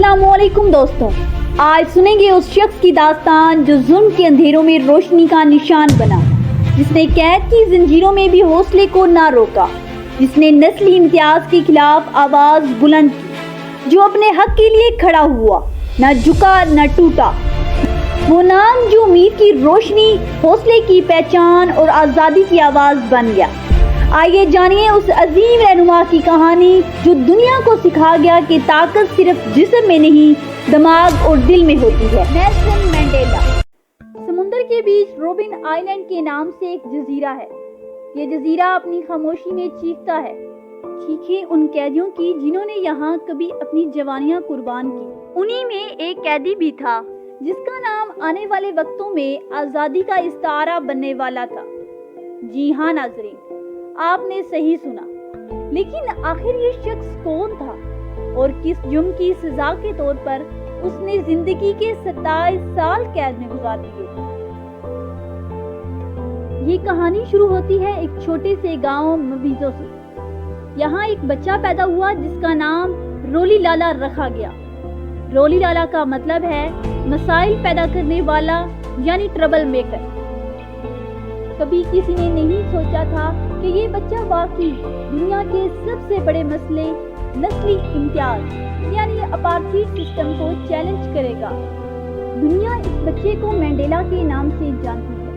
अस्सलाम वालेकुम दोस्तों, आज सुनेंगे उस शख्स की दास्तान जो जुल्म के अंधेरों में रोशनी का निशान बना, जिसने कैद की जंजीरों में भी हौसले को ना रोका, जिसने नस्ली इम्तियाज के खिलाफ आवाज बुलंद की, जो अपने हक के लिए खड़ा हुआ, ना झुका ना टूटा। वो नाम जो उम्मीद की रोशनी, हौसले की पहचान और आज़ादी की आवाज बन गया। आइए जानिए उस अजीम रहनुमा की कहानी जो दुनिया को सिखा गया कि ताकत सिर्फ जिस्म में नहीं, दिमाग और दिल में होती है। Nelson Mandela. समुंदर के बीच रोबिन आइलैंड के नाम से एक जजीरा है। ये जजीरा अपनी खामोशी में चीखता है, चीखें उन कैदियों की जिन्होंने यहाँ कभी अपनी जवानियाँ कुर्बान की। उन्हीं में एक कैदी भी था जिसका नाम आने वाले वक्तों में आज़ादी का इस्तारा बनने वाला था। जी हाँ नाज़रीन, आपने सही सुना। लेकिन आखिर ये शख्स कौन था और किस जुर्म की सजा के तौर पर उसने जिंदगी के 27 साल कैद में गुजार दिए। ये कहानी शुरू होती है एक छोटे से गांव मबीजो से। यहाँ एक बच्चा पैदा हुआ जिसका नाम रोली लाला रखा गया। रोली लाला का मतलब है मसाइल पैदा करने वाला, यानी ट्रबल मेकर। कभी किसी ने नहीं सोचा था कि ये बच्चा वाकई दुनिया के सबसे बड़े मसले, नस्ली इम्तियाज यानी अपार्थाइड सिस्टम को चैलेंज करेगा। दुनिया इस बच्चे को मंडेला के नाम से जानती है।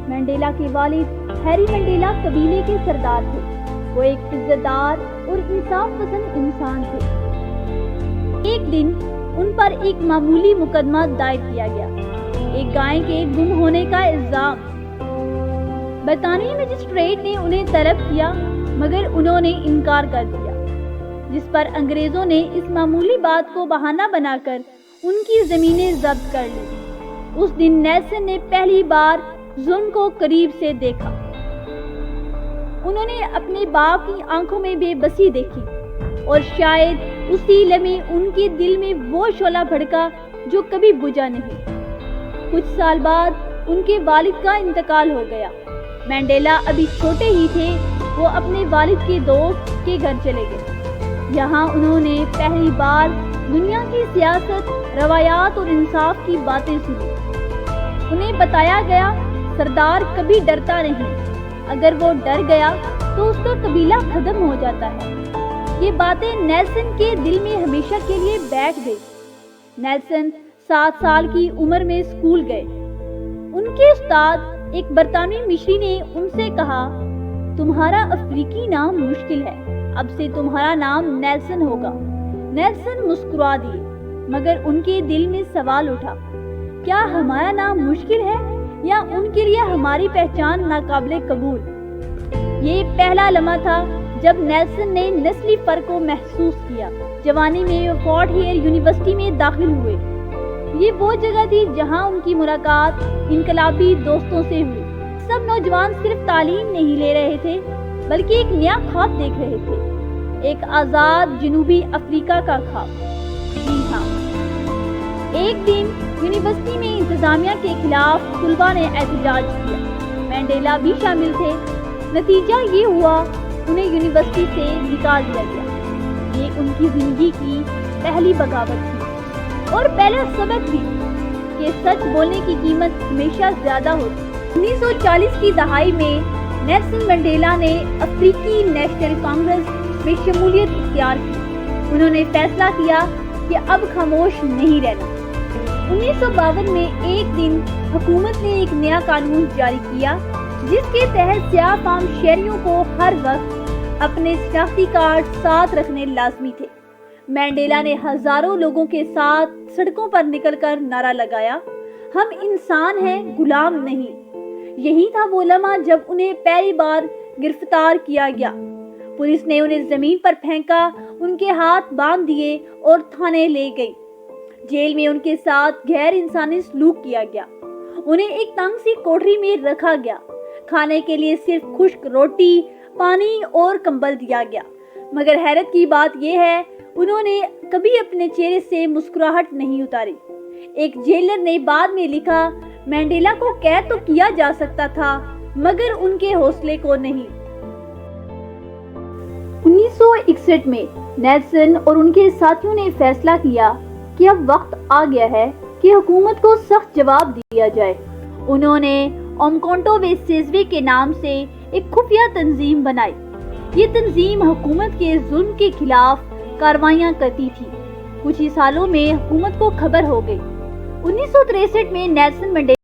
मंडेला के वालिद हैरी मंडेला कबीले के सरदार थे। वो एक इज्जतदार और इंसाफ पसंद इंसान थे। एक दिन उन पर एक मामूली मुकदमा दायर किया गया, एक गाय के गुम होने का इल्जाम। बरतानवी मजिस्ट्रेट ने उन्हें तलब किया मगर उन्होंने इनकार कर दिया, जिस पर अंग्रेजों ने इस मामूली बात को बहाना बनाकर उनकी जमीनें जब्त कर ली। उस दिन नेल्सन ने पहली बार जुल्म को करीब से देखा। उन्होंने अपने बाप की आंखों में बेबसी देखी और शायद उसी लम्हे उनके दिल में वो शोला भड़का जो कभी बुझा नहीं। कुछ साल बाद उनके वालिद का इंतकाल हो गया। मंडेला अभी छोटे ही थे। वो अपने वालिद के दोस्त के घर चले गए। यहाँ उन्होंने पहली बार दुनिया की सियासत, रवायात और इंसाफ की बातें सुनी। उन्हें बताया गया सरदार कभी डरता नहीं, अगर वो डर गया तो उसका कबीला खत्म हो जाता है। ये बातें नेल्सन के दिल में हमेशा के लिए बैठ गई। नेल्सन 7 साल की उम्र में स्कूल गए। उनके उस्ताद एक बरतानवी मिस्री ने उनसे कहा, तुम्हारा अफ्रीकी नाम मुश्किल है, अब से तुम्हारा नाम नेल्सन होगा। नेल्सन मुस्कुरा दिए, मगर उनके दिल में सवाल उठा, क्या हमारा नाम मुश्किल है या उनके लिए हमारी पहचान नाकाबिले कबूल। ये पहला लम्हा था जब नेल्सन ने नस्ली फर्क को महसूस किया। जवानी में वो फोर्ट हेयर यूनिवर्सिटी में दाखिल हुए। ये वो जगह थी जहां उनकी मुलाकात इनकलाबी दोस्तों से हुई। सब नौजवान सिर्फ तालीम नहीं ले रहे थे, बल्कि एक नया ख्वाब देख रहे थे, एक आजाद जनूबी अफ्रीका का ख्वाब। जी हाँ, एक दिन यूनिवर्सिटी में इंतजामिया के खिलाफ तुलबा ने एहतजाज किया। मंडेला भी शामिल थे। नतीजा ये हुआ, उन्हें यूनिवर्सिटी से निकाल दिया गया। ये उनकी जिंदगी की पहली बगावत थी और पहला सबक भी कि सच बोलने की कीमत हमेशा ज्यादा होती। 1940 की दहाई में नेल्सन मंडेला ने अफ्रीकी नेशनल कांग्रेस में शमूलियत इख्तियार की। उन्होंने फैसला किया कि अब खामोश नहीं रहना। 1952 में एक दिन हुकूमत ने एक नया कानून जारी किया जिसके तहत स्याह फाम शहरियों को हर वक्त अपने शनाख्ती कार्ड साथ रखने लाजमी थे। मंडेला ने हजारों लोगों के साथ सड़कों पर निकलकर नारा लगाया, हम इंसान हैं, गुलाम नहीं। यही था वो लम्हा जब उन्हें पहली बार गिरफ्तार किया गया। पुलिस ने उन्हें जमीन पर फेंका, उनके हाथ बांध दिए और थाने ले गई। जेल में उनके साथ गैर इंसानी सलूक किया गया। उन्हें एक तंग सी कोठरी में रखा गया। खाने के लिए सिर्फ खुश्क रोटी, पानी और कंबल दिया गया। मगर हैरत की बात यह है, उन्होंने कभी अपने चेहरे से मुस्कुराहट नहीं उतारी। एक जेलर ने बाद में लिखा, मंडेला को कैद तो किया जा सकता था, मगर उनके हौसले को नहीं। 1961 میں نیلسن اور ان کے ساتھیوں نے فیصلہ کیا کہ اب وقت آ گیا ہے کہ حکومت کو سخت جواب دیا جائے۔ انہوں نے اومکونٹو وے سیزوے کے نام سے ایک خفیہ تنظیم بنائی۔ یہ تنظیم حکومت کے ظلم کے خلاف کارروائیاں کرتی تھی۔ کچھ ہی سالوں میں حکومت کو خبر ہو گئی۔ 1963 میں نیلسن منڈیلا